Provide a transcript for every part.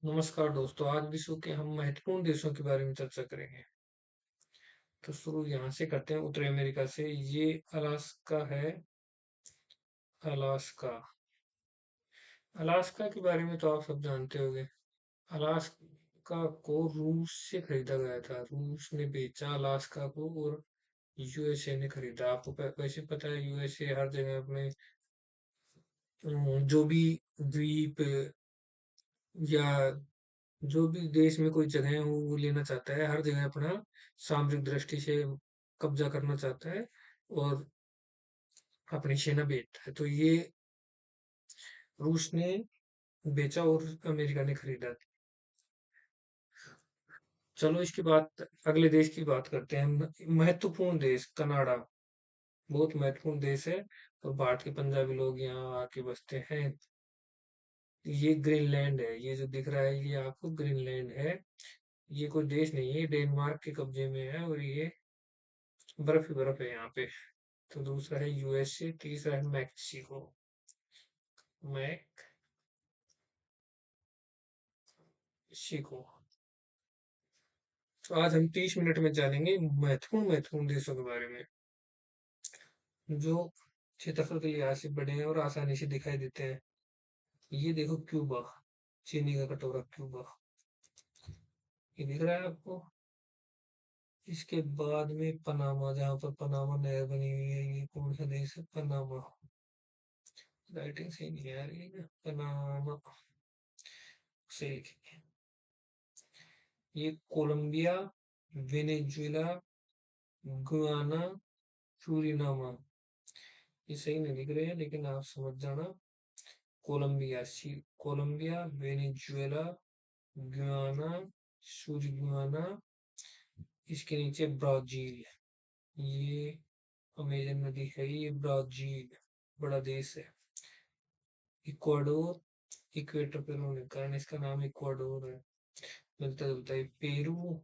नमस्कार दोस्तों, आज विश्व के हम महत्वपूर्ण देशों के बारे में चर्चा करेंगे। तो शुरू यहाँ से करते हैं, उत्तरी अमेरिका से। ये अलास्का है। अलास्का। अलास्का के बारे में तो आप सब जानते होंगे। अलास्का को रूस से खरीदा गया था। रूस ने बेचा अलास्का को और यूएसए ने खरीदा। आपको वैसे पता है, यूएसए हर जगह अपने जो भी द्वीप या जो भी देश में कोई जगह हो वो लेना चाहता है, हर जगह अपना सामरिक दृष्टि से कब्जा करना चाहता है और अपनी सेना भेजता है। तो ये रूस ने बेचा और अमेरिका ने खरीदा। चलो इसके बाद अगले देश की बात करते हैं। महत्वपूर्ण देश कनाडा। बहुत महत्वपूर्ण देश है और भारत के पंजाबी लोग यहाँ आके बसते हैं। ये ग्रीनलैंड है। ये जो दिख रहा है ये आपको ग्रीनलैंड है। ये कोई देश नहीं है, ये डेनमार्क के कब्जे में है और ये बर्फ ही बर्फ है यहाँ पे। तो दूसरा है यूएसए, तीसरा है मैक्सिको। मैक्सिको। तो आज हम 30 मिनट में जानेंगे महत्वपूर्ण महत्वपूर्ण देशों के बारे में, जो क्षेत्रफल के लिहाज से बड़े हैं और आसानी से दिखाई देते हैं। ये देखो क्यूबा, चीनी का कटोरा क्यूबा। ये दिख रहा है आपको। इसके बाद में पनामा, जहाँ पर पनामा नहर बनी हुई है। ये कौन सा देश है? पनामा। राइटिंग सही नहीं आ रही है। पनामा से लिखेंगे। ये कोलंबिया, वेनेजुएला, गुयाना, सूरीनामा। ये सही नहीं लिख रहे हैं लेकिन आप समझ जाना। Colombia, Venezuela, Guyana, Suriname. इसके नीचे ब्राजील। ये अमेजन नदी है। ये ब्राजील बड़ा देश है। इक्वाडोर, इक्वेटर पे उन्होंने कहा इसका नाम इक्वाडोर है। मिलता जुलता है। पेरू,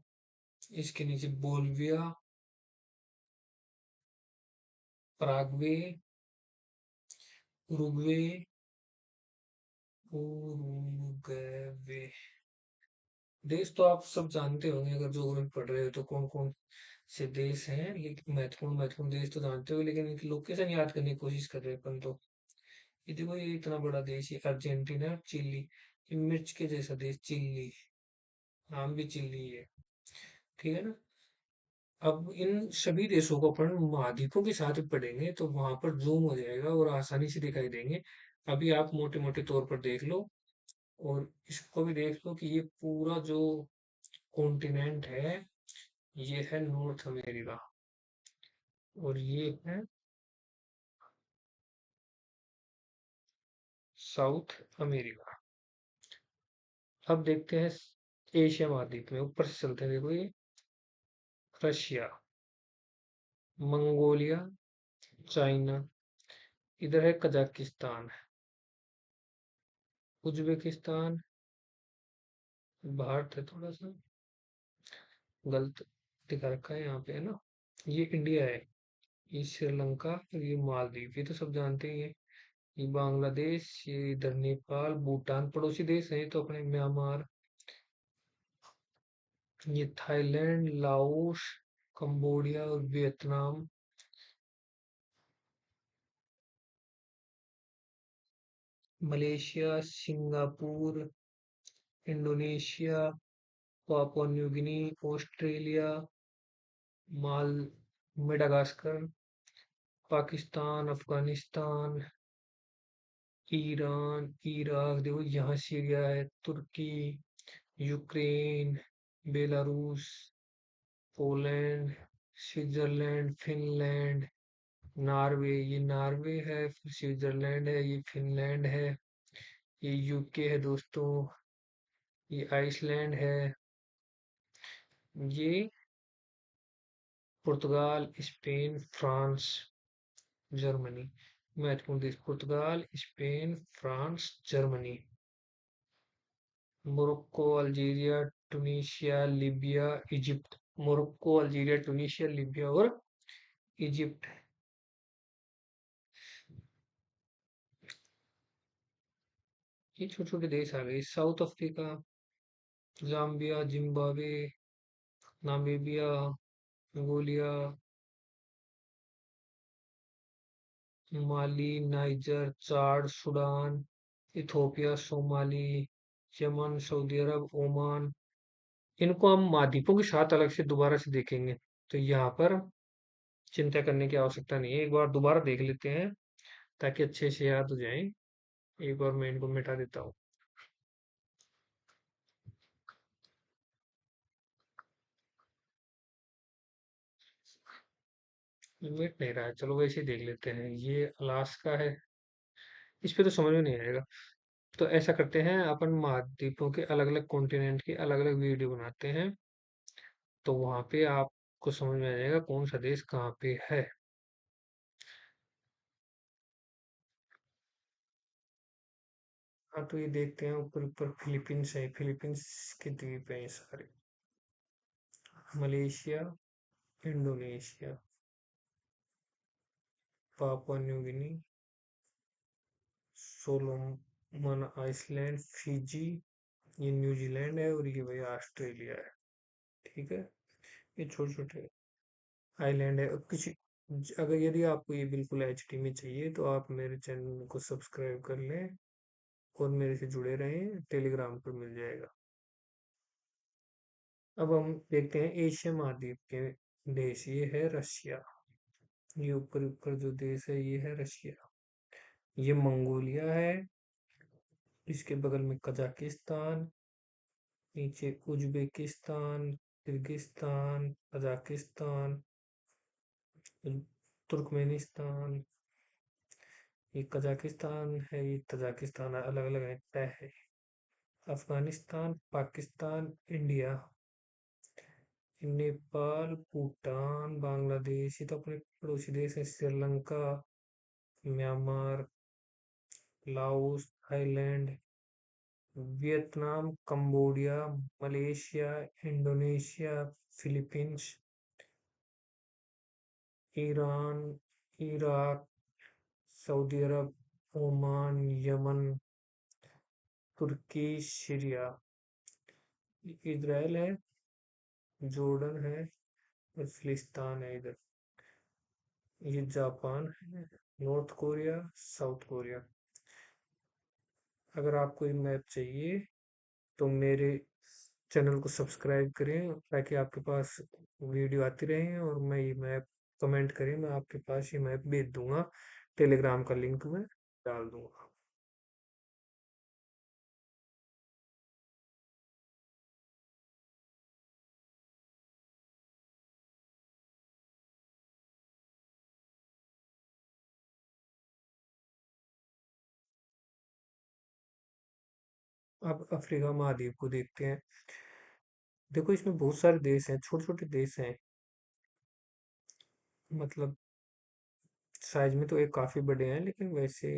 इसके नीचे बोलिविया, पराग्वे, उरुग्वे, उरुग्वे। देश तो आप सब जानते होंगे, अगर ज्योग्राफी पढ़ रहे हो तो कौन कौन से देश हैं। लेकिन महत्वपूर्ण महत्वपूर्ण देश तो जानते हो, लेकिन इनकी लोकेशन याद करने की कोशिश कर रहे हैं अपन तो। ये देखो, ये इतना बड़ा देश है अर्जेंटीना और चिली। ये मिर्च के जैसा देश चिली। नाम भी चिली है। ठीक है ना। अब इन सभी देशों को अपन महाद्वीपों के साथ पढ़ेंगे तो वहां पर जूम हो जाएगा और आसानी से दिखाई देंगे। अभी आप मोटे मोटे तौर पर देख लो और इसको भी देख लो कि ये पूरा जो कॉन्टिनेंट है ये है नॉर्थ अमेरिका और ये है साउथ अमेरिका। अब देखते हैं एशिया महाद्वीप में, ऊपर से चलते हैं। देखो, ये रशिया, मंगोलिया, चाइना। इधर है कजाकिस्तान, उज्बेकिस्तान। भारत है थोड़ा सा गलत दिखा रखा है यहाँ पे, है ना। ये इंडिया है। ये श्रीलंका और ये मालदीव, ये तो सब जानते ही हैं। ये बांग्लादेश, ये इधर नेपाल, भूटान पड़ोसी देश हैं तो अपने। म्यांमार, ये थाईलैंड, लाओस, कंबोडिया और Vietnam. Malaysia, Singapore, Indonesia, Papua New Guinea, Australia, माल Madagascar, Pakistan, Afghanistan, Iran, Iraq. देखो यहाँ सीरिया है, Turkey, Ukraine, Belarus, Poland, Switzerland, Finland, Norway. ये नॉर्वे है, फिर स्विट्जरलैंड है, ये फिनलैंड है, ये यूके है दोस्तों, ये आइसलैंड है, ये पुर्तगाल, स्पेन, फ्रांस, जर्मनी। महत्वपूर्ण देश Portugal, Spain, France, Germany. Morocco, Algeria, Tunisia, Libya, Egypt. Morocco, Algeria, Tunisia, Libya और इजिप्ट। ये छोटे छोटे देश आ गए। South Africa, Zambia, Zimbabwe, Namibia, Mongolia, Mali, Niger, Chad, Sudan, Ethiopia, Somali, Yemen, Saudi Arabia, Oman. इनको हम महाद्वीपों के साथ अलग से दोबारा से देखेंगे। तो यहाँ पर चिंता करने की आवश्यकता नहीं है, एक बार दोबारा देख लेते हैं ताकि अच्छे से याद हो जाए। एक बार मैं इनको मिटा देता हूँ। मिट नहीं रहा है, चलो वैसे ही देख लेते हैं। ये अलास्का है, इस पे तो समझ में नहीं आएगा। तो ऐसा करते हैं, अपन महाद्वीपों के अलग अलग कॉन्टिनेंट की अलग अलग वीडियो बनाते हैं, तो वहां पे आपको समझ में आ जाएगा कौन सा देश कहाँ पे है। हाँ, तो ये देखते हैं, ऊपर ऊपर फिलीपींस है, फिलीपींस के द्वीप है ये सारे। Malaysia, Indonesia, Papua New Guinea, Solomon Island, Fiji, ये न्यूजीलैंड है, और ये भाई ऑस्ट्रेलिया है। ठीक है, ये छोटे छोटे आइलैंड है। अब किसी, अगर यदि आपको ये बिल्कुल एचडी में चाहिए तो आप मेरे चैनल को सब्सक्राइब कर लें और मेरे से जुड़े रहें, टेलीग्राम पर मिल जाएगा। अब हम देखते हैं एशिया महाद्वीप के देश। ये है रशिया, ये ऊपर ऊपर जो देश है ये है रशिया। ये मंगोलिया है, इसके बगल में कजाकिस्तान, नीचे उज्बेकिस्तान, किर्गिस्तान, कजाकिस्तान, तुर्कमेनिस्तान। ये कजाकिस्तान है, ये तजाकिस्तान, अलग अलग है, तय है। अफगानिस्तान, पाकिस्तान, इंडिया, नेपाल, भूटान, बांग्लादेश, ये तो अपने पड़ोसी देश है। Sri Lanka, Myanmar, Laos, Thailand, Vietnam, Cambodia, Malaysia, Indonesia, Philippines, Iran, Iraq, Saudi Arabia, Oman, Yemen, Turkey, Syria, Israel है, जॉर्डन है, और फिलिस्तीन है इधर। ये जापान है, नॉर्थ कोरिया, साउथ कोरिया। अगर आपको ये मैप चाहिए तो मेरे चैनल को सब्सक्राइब करें ताकि आपके पास वीडियो आती रहे, और मैं ये मैप, कमेंट करें, मैं आपके पास ये मैप भेज दूंगा। टेलीग्राम का लिंक मैं डाल दूंगा। अब अफ्रीका महाद्वीप को देखते हैं। देखो, इसमें बहुत सारे देश हैं, छोटे छोटे देश हैं, मतलब साइज में तो एक काफी बड़े हैं, लेकिन वैसे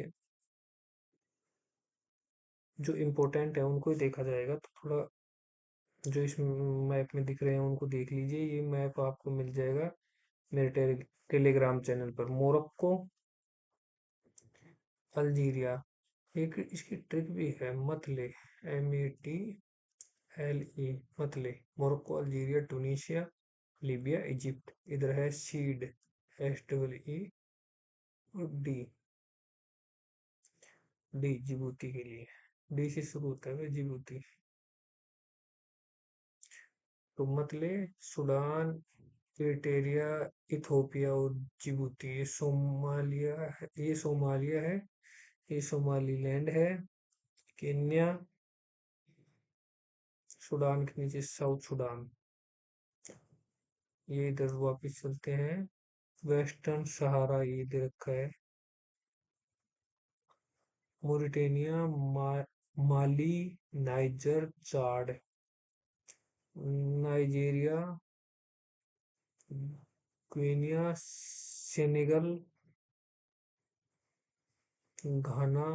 जो इम्पोर्टेंट है उनको ही देखा जाएगा। तो थोड़ा जो इस मैप में दिख रहे हैं उनको देख लीजिए। ये मैप आपको मिल जाएगा मेरे टेलीग्राम चैनल पर। मोरक्को, अल्जीरिया, एक इसकी ट्रिक भी है, मतले, METLE, मतले। Morocco, Algeria, Tunisia, Libya, Egypt. इधर है सीड, SEE, और डी जिबूती के लिए, डी से शुरू होता है जिबूती। तो मतले, सूडान, इरिट्रिया, इथोपिया और जिबूती। ये सोमालिया है, ये सोमालिया है, ये सोमालीलैंड है, केन्या, सूडान के नीचे साउथ सूडान। ये इधर वापिस चलते हैं, वेस्टर्न सहारा ये दे रखा है, Mauritania, Mali, Niger, Chad, Nigeria, Guinea, Senegal, Ghana,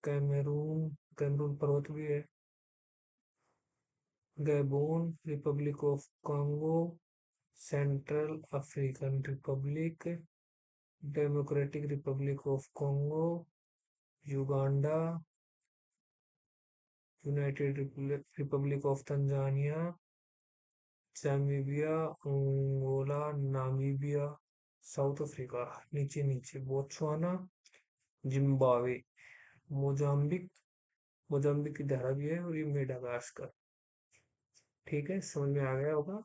Cameroon, Cameroon पर्वत भी है, Gabon, Republic of Congo, Central African Republic, Democratic Republic of Congo, Uganda, United Republic of Tanzania, Zambia, Angola, Namibia, South Africa, नीचे नीचे Botswana, Zimbabwe, Mozambique, Mozambique की धारा भी है, और ये मेडागास्कर। ठीक है, समझ में आ गया होगा।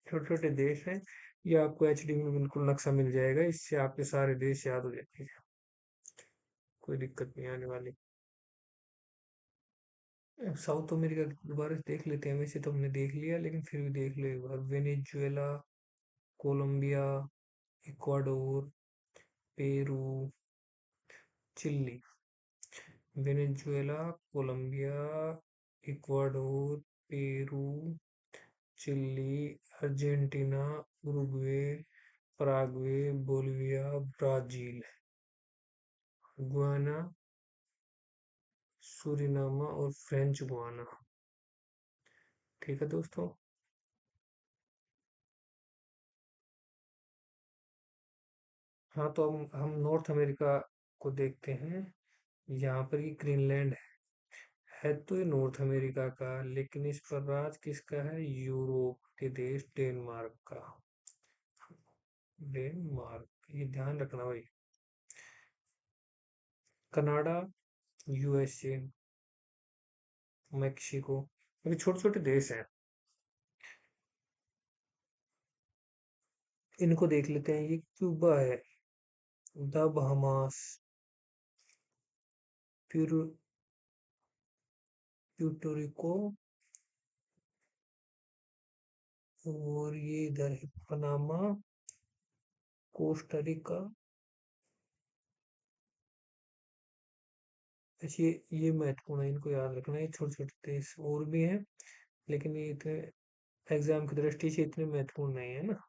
छोटे छोटे देश हैं। ये आपको एचडी में बिल्कुल नक्शा मिल जाएगा, इससे आपके सारे देश याद हो जाएंगे। कोई दिक्कत नहीं आने वाली। साउथ अमेरिका दोबारा से देख लेते हैं, वैसे तो हमने देख लिया, लेकिन फिर भी देख लो एक बार। Venezuela, Colombia, Ecuador, Peru, Chile. Venezuela, Colombia, Ecuador, Peru, Chile, Argentina, Uruguay, Paraguay, Bolivia, Brazil, Guyana, Suriname और फ्रेंच गुयाना। ठीक है दोस्तों। हाँ, तो हम नॉर्थ अमेरिका को देखते हैं। यहाँ पर ये ग्रीनलैंड है तो ये नॉर्थ अमेरिका का, लेकिन इस पर राज किसका है? यूरोप के देश डेनमार्क का। डेनमार्क, ये ध्यान रखना भाई। कनाडा, यूएसए, मेक्सिको, ये छोटे छोटे देश हैं। इनको देख लेते हैं। ये क्यूबा है, द बहामास, प्यूरो प्यूटोरिको, और ये इधर है पनामा, कोस्टारिका। अच्छा, ये महत्वपूर्ण है, इनको याद रखना। ये छोटे छोटे देश और भी हैं, लेकिन ये इतने एग्जाम की दृष्टि से इतने महत्वपूर्ण नहीं है ना।